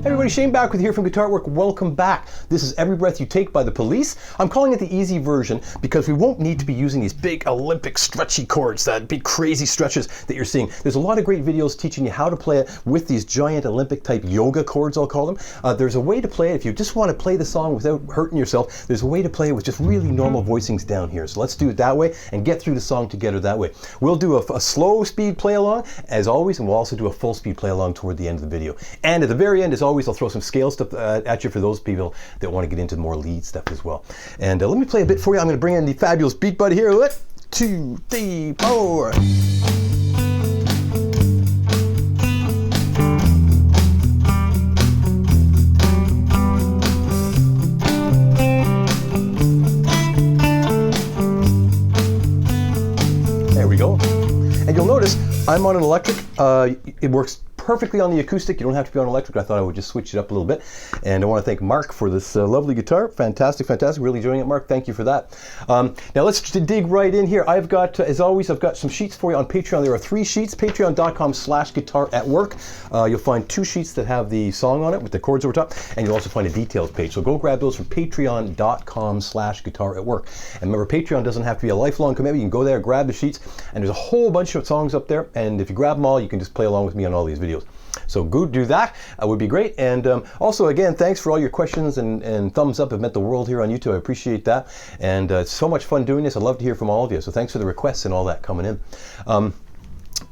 Hey everybody, Shane back with here from Guitar Work. Welcome back. This is Every Breath You Take by The Police. I'm calling it the easy version because we won't need to be using these big Olympic stretchy chords, that big crazy stretches that you're seeing. There's a lot of great videos teaching you how to play it with these giant Olympic type yoga chords, I'll call them. There's a way to play it if you just want to play the song without hurting yourself. There's a way to play it with just really normal voicings down here. So let's do it that way and get through the song together that way. We'll do a slow speed play along as always, and we'll also do a full speed play along toward the end of the video. And at the very end, as always, I'll throw some scale stuff at you for those people that want to get into more lead stuff as well. And let me play a bit for you. I'm going to bring in the fabulous BEATBUDDY here. 1, 2, 3, 4. There we go. And you'll notice I'm on an electric. It works perfectly on the acoustic. You don't have to be on electric. I thought I would just switch it up a little bit. And I want to thank Mark for this lovely guitar. Fantastic, fantastic. Really enjoying it, Mark. Thank you for that. Now let's dig right in here. I've got, as always, I've got some sheets for you on Patreon. There are 3 sheets, patreon.com/guitaratwork. You'll find 2 sheets that have the song on it with the chords over top, and you'll also find a details page. So go grab those from patreon.com/guitaratwork. And remember, Patreon doesn't have to be a lifelong commitment. You can go there, grab the sheets, and there's a whole bunch of songs up there. And if you grab them all, you can just play along with me on all these videos. So go do that. Would be great. And also, again, thanks for all your questions and thumbs up. Have meant the world here on YouTube. I appreciate that. And it's so much fun doing this. I'd love to hear from all of you. So thanks for the requests and all that coming in.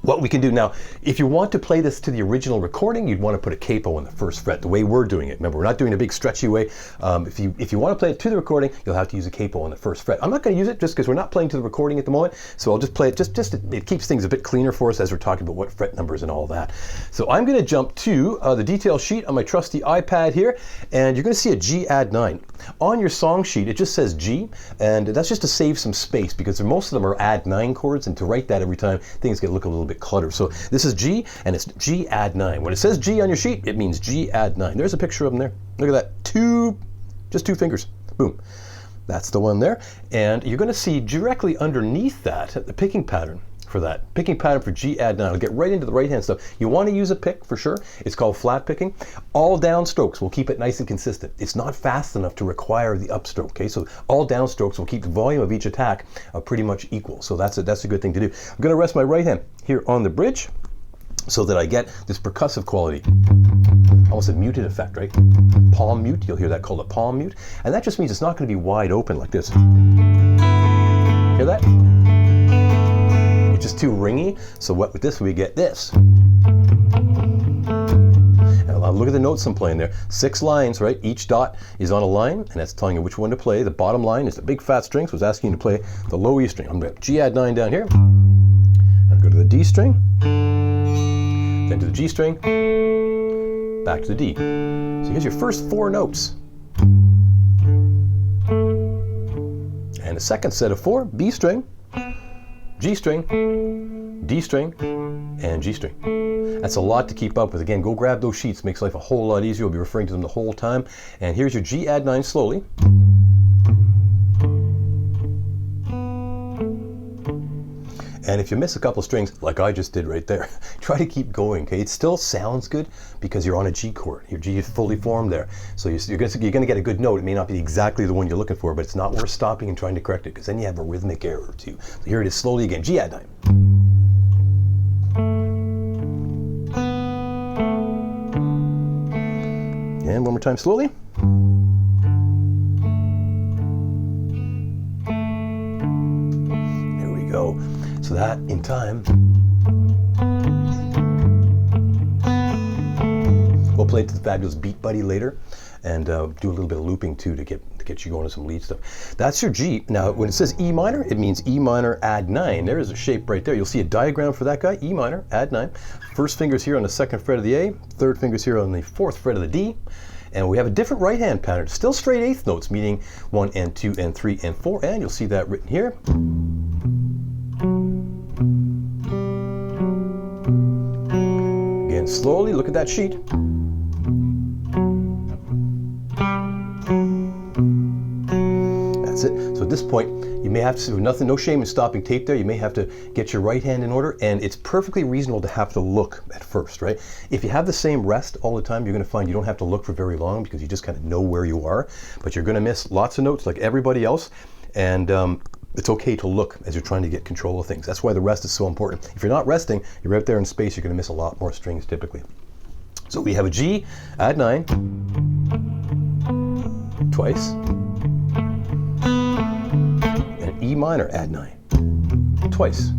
What we can do now, if you want to play this to the original recording, you'd want to put a capo on the 1st fret, the way we're doing it. Remember, we're not doing a big stretchy way. If you want to play it to the recording, you'll have to use a capo on the 1st fret. I'm not going to use it just because we're not playing to the recording at the moment, so I'll just play it. It keeps things a bit cleaner for us as we're talking about what fret numbers and all that. So I'm going to jump to the detail sheet on my trusty iPad here, and you're going to see a G add 9. On your song sheet, it just says G, and that's just to save some space because most of them are add 9 chords, and to write that every time, things get look a little bit cluttered. So this is G, and it's G add 9. When it says G on your sheet, it means G add 9. There's a picture of them there. Look at that. Just 2 fingers. Boom. That's the one there. And you're going to see directly underneath that the picking pattern for that. Picking pattern for G add 9. I'll get right into the right hand stuff. You want to use a pick for sure. It's called flat picking. All down strokes will keep it nice and consistent. It's not fast enough to require the upstroke. Okay, so all down strokes will keep the volume of each attack pretty much equal. So that's a good thing to do. I'm going to rest my right hand here on the bridge so that I get this percussive quality. Almost a muted effect, right? Palm mute. You'll hear that called a palm mute. And that just means it's not going to be wide open like this. Hear that? It's just too ringy. So what with this, we get this. Now look at the notes I'm playing there. 6 lines, right? Each dot is on a line, and that's telling you which one to play. The bottom line is the big fat string, so it's asking you to play the low E string. I'm going to G add 9 down here. And go to the D string, then to the G string, back to the D. So here's your first 4 notes. And a second set of 4, B string, G string, D string, and G string. That's a lot to keep up with. Again, go grab those sheets. Makes life a whole lot easier. We'll be referring to them the whole time. And here's your G add 9 slowly. And if you miss a couple of strings, like I just did right there, try to keep going, okay? It still sounds good because you're on a G chord. Your G is fully formed there. So you're going to get a good note. It may not be exactly the one you're looking for, but it's not worth stopping and trying to correct it because then you have a rhythmic error too. So here it is slowly again, G add 9. And one more time slowly. There we go. So that in time. We'll play it to the fabulous BEATBUDDY later and do a little bit of looping too to get you going to some lead stuff. That's your G. Now when it says E minor, it means E minor add 9. There is a shape right there. You'll see a diagram for that guy. E minor add 9. First finger's here on the 2nd fret of the A. 3rd finger's here on the 4th fret of the D. And we have a different right hand pattern. Still straight 8th notes, meaning 1 and 2 and 3 and 4. And you'll see that written here. Again, slowly look at that sheet. That's it. So at this point, you may have to, no shame in stopping tape there. You may have to get your right hand in order, and it's perfectly reasonable to have to look at first, right? If you have the same rest all the time, you're going to find you don't have to look for very long because you just kind of know where you are, but you're going to miss lots of notes like everybody else, and it's okay to look as you're trying to get control of things. That's why the rest is so important. If you're not resting, you're out there in space, you're going to miss a lot more strings typically. So we have a G, add 9, twice, and E minor, add 9, twice.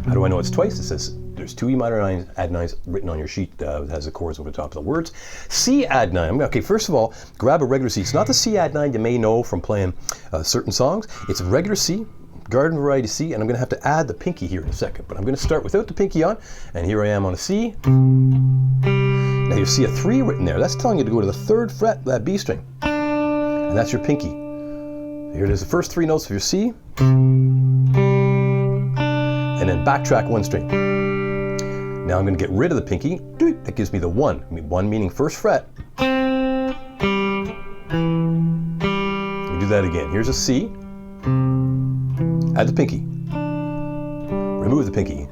How do I know it's twice? It says there's 2 E minor 9s, add 9s written on your sheet that has the chords over the top of the words. C add 9. Okay, first of all, grab a regular C. It's not the C add 9 you may know from playing certain songs. It's a regular C, garden variety C, and I'm going to have to add the pinky here in a second. But I'm going to start without the pinky on, and here I am on a C. Now you see a 3 written there. That's telling you to go to the 3rd fret of that B string, and that's your pinky. Here it is, the first 3 notes of your C, and then backtrack 1 string. Now I'm going to get rid of the pinky. That gives me the 1. 1 meaning 1st fret. We do that again. Here's a C. Add the pinky. Remove the pinky.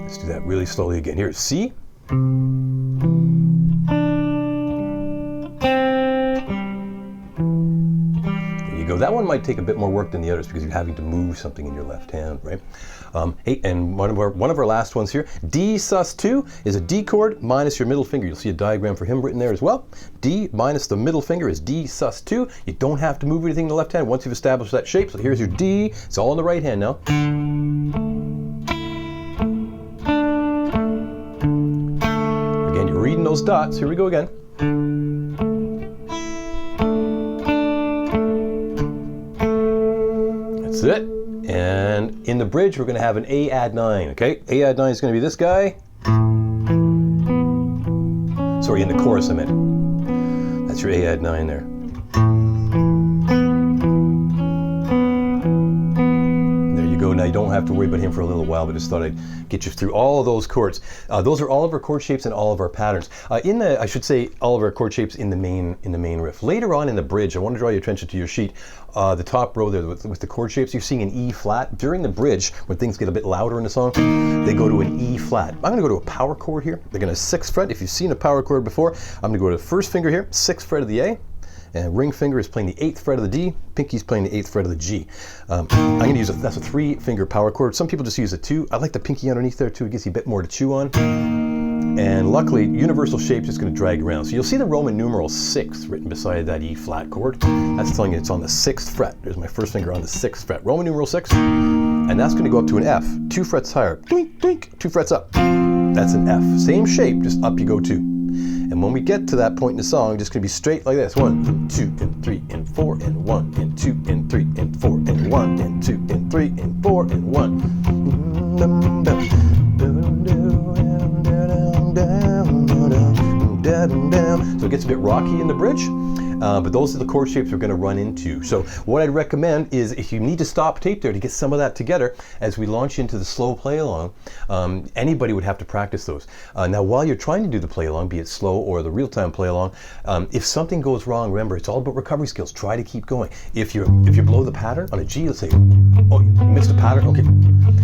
Let's do that really slowly again. Here's C. That one might take a bit more work than the others because you're having to move something in your left hand, right? Hey, and one of our last ones here, D sus2 is a D chord minus your middle finger. You'll see a diagram for him written there as well. D minus the middle finger is D sus2. You don't have to move anything in the left hand once you've established that shape. So here's your D. It's all in the right hand now. Again, you're reading those dots. Here we go again. That's it. And in the bridge, we're going to have an A add 9, okay? A add 9 is going to be this guy. Sorry, in the chorus I meant. That's your A add 9 there. There you go. Now you don't have to worry about him for a little while, but just thought I'd get you through all of those chords. Those are all of our chord shapes and all of our patterns. I should say, all of our chord shapes in the main riff. Later on in the bridge, I want to draw your attention to your sheet. The top row there with the chord shapes, you're seeing an E flat. During the bridge, when things get a bit louder in the song, they go to an E flat. I'm going to go to a power chord here. They're going to 6th fret. If you've seen a power chord before, I'm going to go to the 1st finger here, 6th fret of the A, and ring finger is playing the 8th fret of the D, pinky's playing the 8th fret of the G. I'm going to use that's a 3-finger power chord. Some people just use a 2. I like the pinky underneath there too. It gives you a bit more to chew on. And luckily, universal shape's just going to drag around. So you'll see the Roman numeral 6 written beside that E flat chord. That's telling you it's on the 6th fret. There's my 1st finger on the 6th fret. Roman numeral 6. And that's going to go up to an F. 2 frets higher. Doink, doink, 2 frets up. That's an F. Same shape, just up you go 2. And when we get to that point in the song, just going to be straight like this. 1 and 2 and 3 and 4 and 1 and 2 and 3 and 4 and 1 and 2 and 3 and 4 and 1. So it gets a bit rocky in the bridge, but those are the chord shapes we're going to run into. So what I'd recommend is, if you need to stop tape there to get some of that together as we launch into the slow play along, anybody would have to practice those. Now while you're trying to do the play along, be it slow or the real-time play along, if something goes wrong, remember it's all about recovery skills. Try to keep going. If you blow the pattern on a G, let's say, oh, you missed a pattern, okay,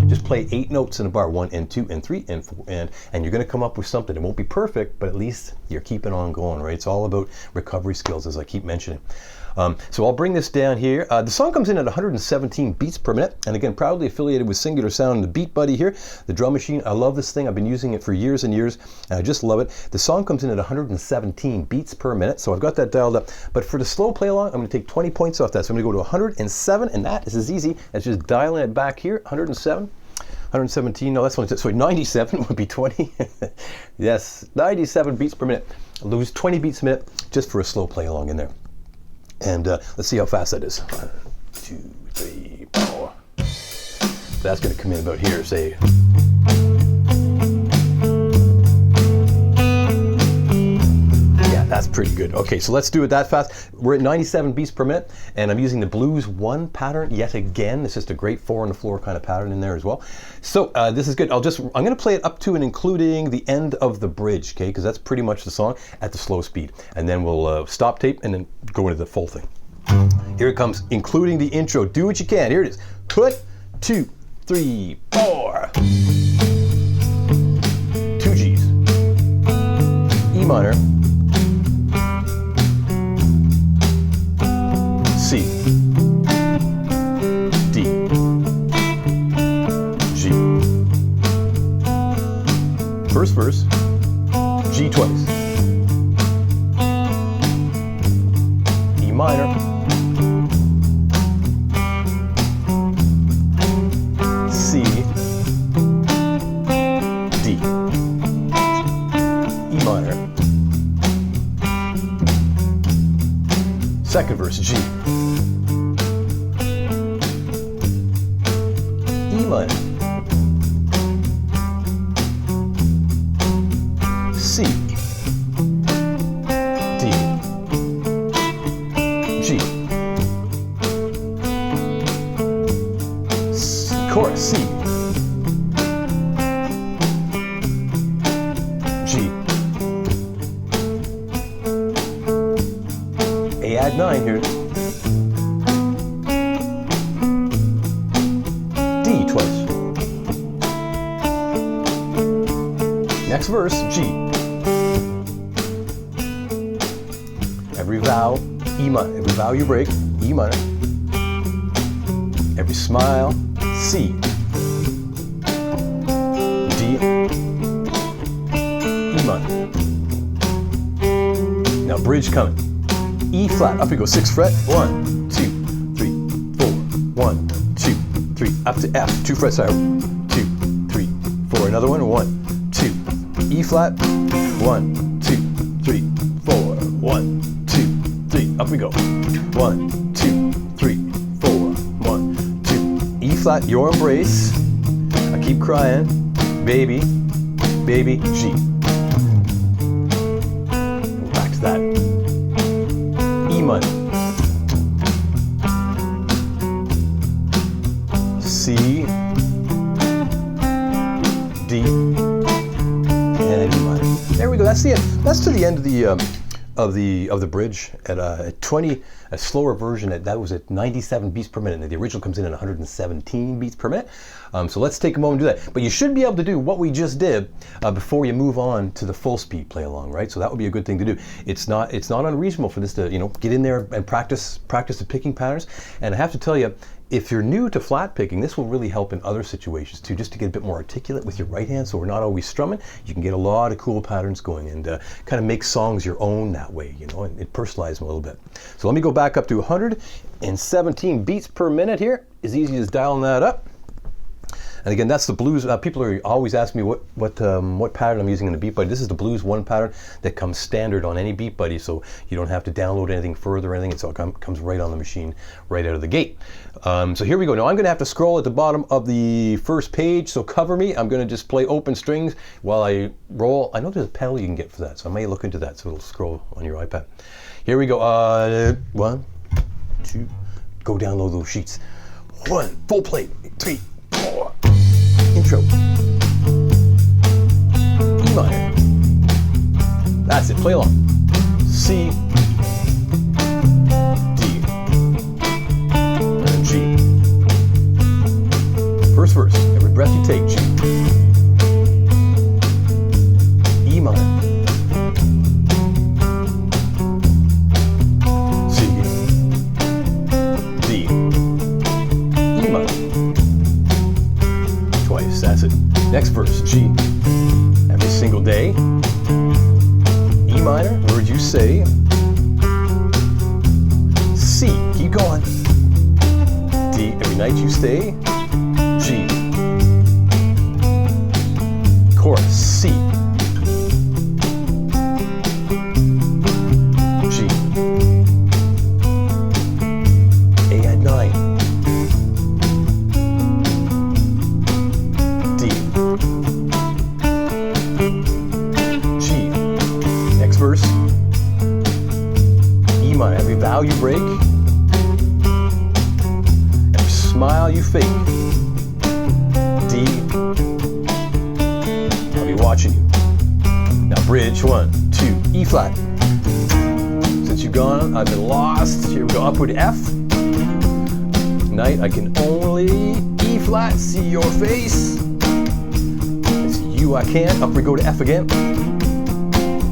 just play 8 notes in a bar, 1 and 2 and 3 and 4, and you're going to come up with something. It won't be perfect, but at least you're keeping on going, right? It's all about recovery skills, as I keep mentioning. So I'll bring this down here. The song comes in at 117 beats per minute, and again, proudly affiliated with Singular Sound and the BEATBUDDY here, the drum machine. I love this thing. I've been using it for years and years, and I just love it. The song comes in at 117 beats per minute, so I've got that dialed up. But for the slow play along, I'm going to take 20 points off that. So I'm going to go to 107, and that is as easy as just dialing it back here. 107. 117, no, that's one. So 97 would be 20. Yes, 97 beats per minute. I'll lose 20 beats a minute just for a slow play along in there. And let's see how fast that is. 1, 2, 3, 4. So that's going to come in about here, say. Yeah, That's pretty good. Okay, so let's do it that fast. We're at 97 beats per minute, and I'm using the blues 1 pattern yet again. It's just a great 4 on the floor kind of pattern in there as well. So this is good. I'm going to play it up to and including the end of the bridge, okay? Because that's pretty much the song at the slow speed. And then we'll stop tape and then go into the full thing. Here it comes, including the intro. Do what you can. Here it is. 1, 2, 3, 4. 2 G's. E minor. C, D, G. First verse, G twice. E minor, C, D, E minor. Second verse, G. E minor, C, D, G, chorus, C, G, A add 9 here, D twice. Next verse, G. Every vowel, E minor. Every vowel you break, E minor. Every smile, C. D, E minor. Now bridge coming. E flat, up we go, 6th fret. 1, 2, 3, 4. 1, 2, 3. Up to F, 2 frets higher. 2, 3, 4. Another one. 1, 2. E flat. 1, 2, 3, 4. 1, 2, 3. Up we go. 1, 2, 3, 4. 1, 2. E flat, your embrace. I keep crying. Baby, baby, G. Back to that. E minor. C, D, and E minor. There we go. That's the end. That's to the end of the bridge at 20. A slower version that was at 97 beats per minute, and the original comes in at 117 beats per minute. So let's take a moment and do that. But you should be able to do what we just did before you move on to the full speed play along, right? So that would be a good thing to do. It's not unreasonable for this to get in there and practice the picking patterns. And I have to tell you, if you're new to flat picking, this will really help in other situations too, just to get a bit more articulate with your right hand, so we're not always strumming. You can get a lot of cool patterns going and kind of make songs your own that way, and it personalizes them a little bit. So let me go back up to 117 beats per minute here. As easy as dialing that up. And again, that's the blues. People are always asking me what pattern I'm using in the BeatBuddy. This is the blues 1 pattern that comes standard on any BeatBuddy, so you don't have to download anything further or anything. It all comes right on the machine, right out of the gate. So here we go. Now I'm going to have to scroll at the bottom of the first page, so cover me. I'm going to just play open strings while I roll. I know there's a pedal you can get for that, so I may look into that, so it'll scroll on your iPad. Here we go. 1, 2, go download those sheets. 1, full play. 3, 4. Intro. E minor. That's it. Play along. C, D, and G. First verse. Every breath you take, G. E minor. C, D, E minor. Twice, that's it. Next verse, G. Every single day. E minor, word you say. C, keep going. D, every night you stay. G. Chorus, C. G. A add 9. Verse, you break, every smile you fake. D, I'll be watching you. Now bridge, 1, 2, E flat. Since you've gone, I've been lost. Here we go, up with F. Night, I can only E flat, see your face. It's you, I can't. Up we go to F again.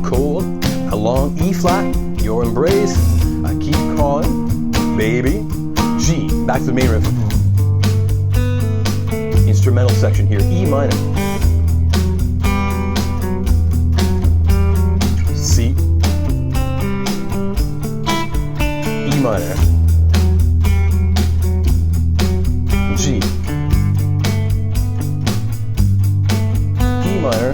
Cold, along E flat, your embrace. I keep calling, baby. G, back to the main riff. Instrumental section here, E minor. C, E minor. G, E minor,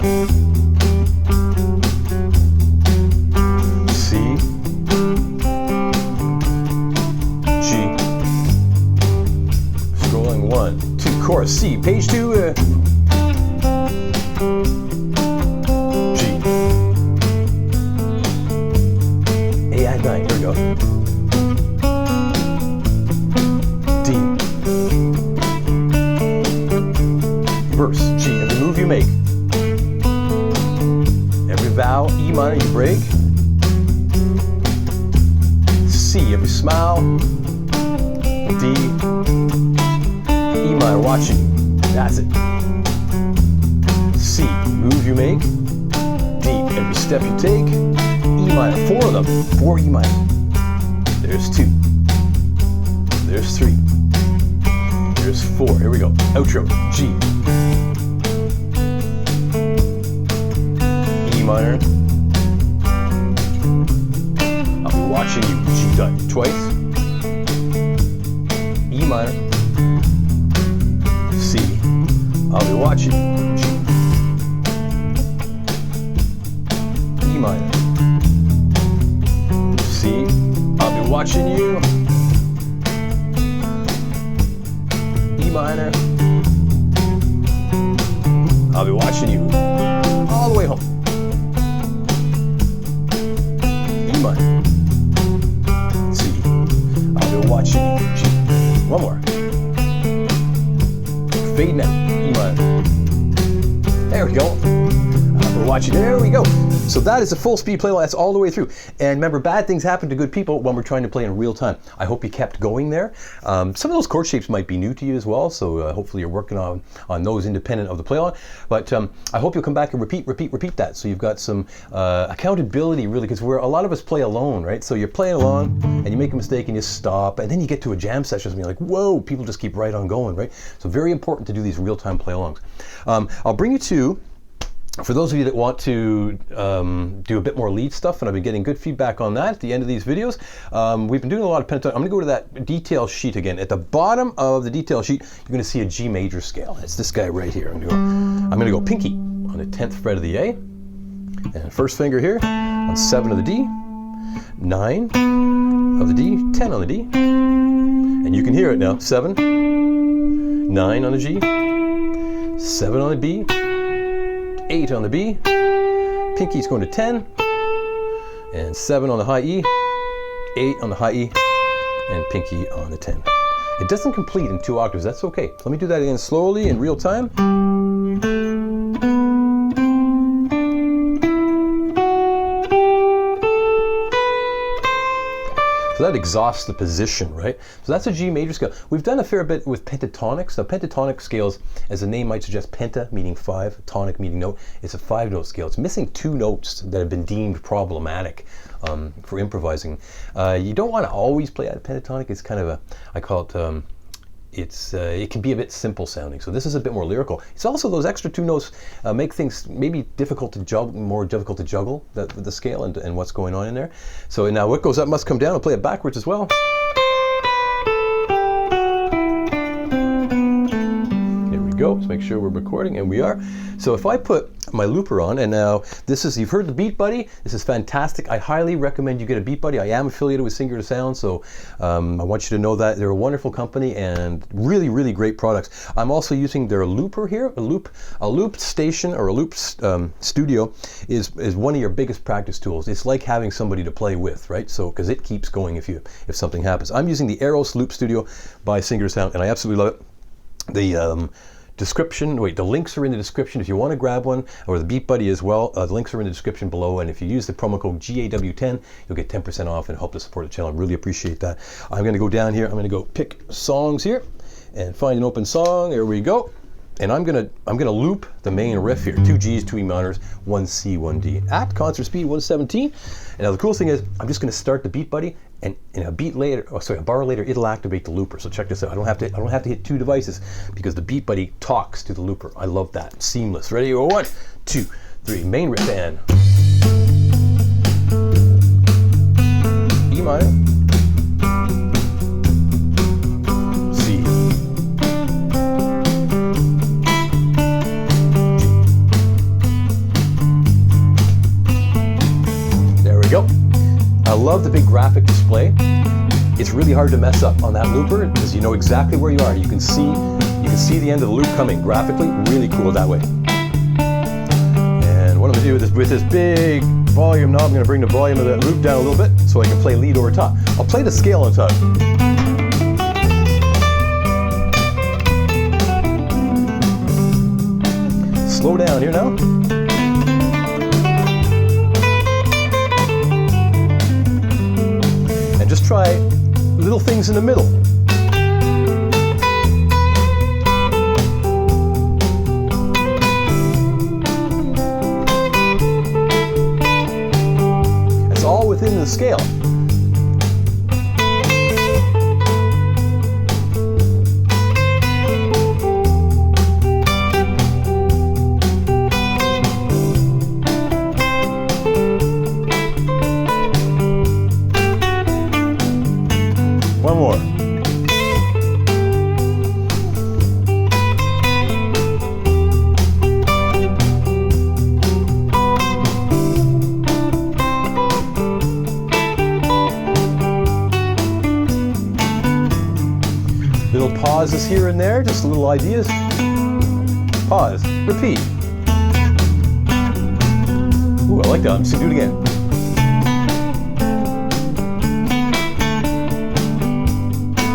C, G, scrolling 1, 2, chorus, C, page 2, G, A at 9, here we go, D, verse, G, every move you make, every vowel, E minor you break, C, every smile, D, E minor, watching, that's it, C, move you make, D, every step you take, E minor, 4 of them, 4 E minor, there's 2, there's 3, there's 4, here we go, outro, G, E minor, I'll be watching you, G done twice, E minor, C, I'll be watching you, G, E minor, C, I'll be watching you, E minor, I'll be watching you all the way home. E minor, C, I'll be watching you, G. One more. Fade now, E minor. There we go. I'll be watching, there we go. So that is a full speed play. That's all the way through. And remember, bad things happen to good people when we're trying to play in real time. I hope you kept going there. Some of those chord shapes might be new to you as well, so hopefully you're working on those independent of the play along. But I hope you'll come back and repeat that. So you've got some accountability, really, because a lot of us play alone, right? So you're playing along and you make a mistake and you stop, and then you get to a jam session and you're like, whoa, people just keep right on going, right? So very important to do these real-time play alongs. I'll bring you to, for those of you that want to do a bit more lead stuff, and I've been getting good feedback on that at the end of these videos, we've been doing a lot of pentatonic. I'm going to go to that detail sheet again. At the bottom of the detail sheet, you're going to see a G major scale. It's this guy right here. I'm going to go pinky on the 10th fret of the A, and first finger here on 7 of the D, 9 of the D, 10 on the D, and you can hear it now. 7, 9 on the G, 7 on the B, 8 on the B, pinky's going to 10, and 7 on the high E, 8 on the high E, and pinky on the 10. It doesn't complete in 2 octaves, that's okay. So let me do that again slowly in real time. So that exhausts the position, right? So that's a G major scale. We've done a fair bit with pentatonics. Now, pentatonic scales, as the name might suggest, penta meaning 5, tonic meaning note. It's a 5-note scale. It's missing 2 notes that have been deemed problematic for improvising. You don't want to always play out of pentatonic. It's kind of I call it, it can be a bit simple sounding. So this is a bit more lyrical. It's also those extra 2 notes make things maybe difficult to juggle, more difficult to juggle the scale and what's going on in there. So now what goes up must come down. I'll play it backwards as well. Here we go. Let's make sure we're recording, and we are. So if I put my looper on, and now this is, you've heard the BeatBuddy. This is fantastic. I highly recommend you get a BeatBuddy. I am affiliated with Singer to Sound, so I want you to know that they're a wonderful company and really, really great products. I'm also using their looper here. A loop station or a loop studio is one of your biggest practice tools. It's like having somebody to play with, right? So because it keeps going if something happens. I'm using the AEROS Loop Studio by Singer to Sound, and I absolutely love it. The the links are in the description if you want to grab one, or the BeatBuddy as well. The links are in the description below, and if you use the promo code GAW10, you'll get 10% off and help to support the channel. I really appreciate that. I'm going to go down here. I'm going to go pick songs here and find an open song. There we go. And I'm gonna loop the main riff here. 2 G's, 2 E minors, 1 C, 1 D at concert speed 117. And now the cool thing is, I'm just gonna start the BeatBuddy, and in a bar later, it'll activate the looper. So check this out. I don't have to hit 2 devices because the BeatBuddy talks to the looper. I love that. Seamless. Ready? 1, 2, 3. Main riff and E minor. Go. I love the big graphic display. It's really hard to mess up on that looper because you know exactly where you are. You can see the end of the loop coming graphically. Really cool that way. And what I'm going to do with this big volume knob, I'm going to bring the volume of that loop down a little bit so I can play lead over top. I'll play the scale on top. Slow down here now. Just try little things in the middle. It's all within the scale. One more. Little pauses here and there, just little ideas. Pause, repeat. Ooh, I like that. I'm just gonna do it again.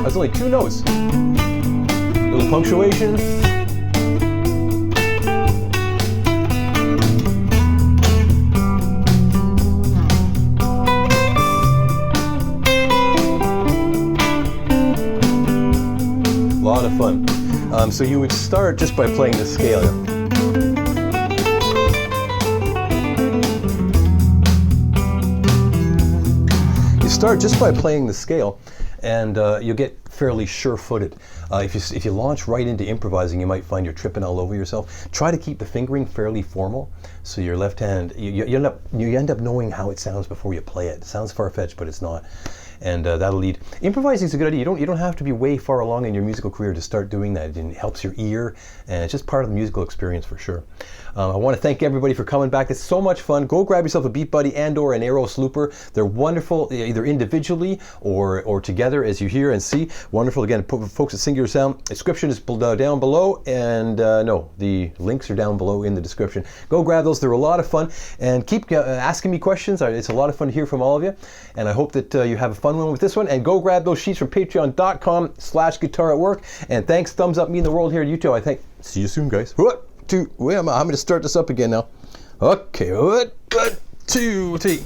That's only 2 notes. Little punctuation. A lot of fun. So you would start just by playing the scale. You start just by playing the scale, and you'll get fairly sure-footed. If you launch right into improvising, you might find you're tripping all over yourself. Try to keep the fingering fairly formal, so your left hand, you end up knowing how it sounds before you play it. It sounds far-fetched, but it's not. And that'll lead. Improvising is a good idea. You don't have to be way far along in your musical career to start doing that. It helps your ear, and it's just part of the musical experience for sure. I want to thank everybody for coming back. It's so much fun. Go grab yourself a BeatBuddy and/or an Aeros Looper. They're wonderful, either individually or together, as you hear and see. Wonderful. Again, folks at Singer Sound. Description is down below, and no, the links are down below in the description. Go grab those. They're a lot of fun, and keep asking me questions. It's a lot of fun to hear from all of you, and I hope that you have a fun one with this one. And go grab those sheets from patreon.com/guitaratwork. And thanks, thumbs up, mean the world here at YouTube. I think. See you soon, guys. I'm going to start this up again now. Okay, 1, 2, 3.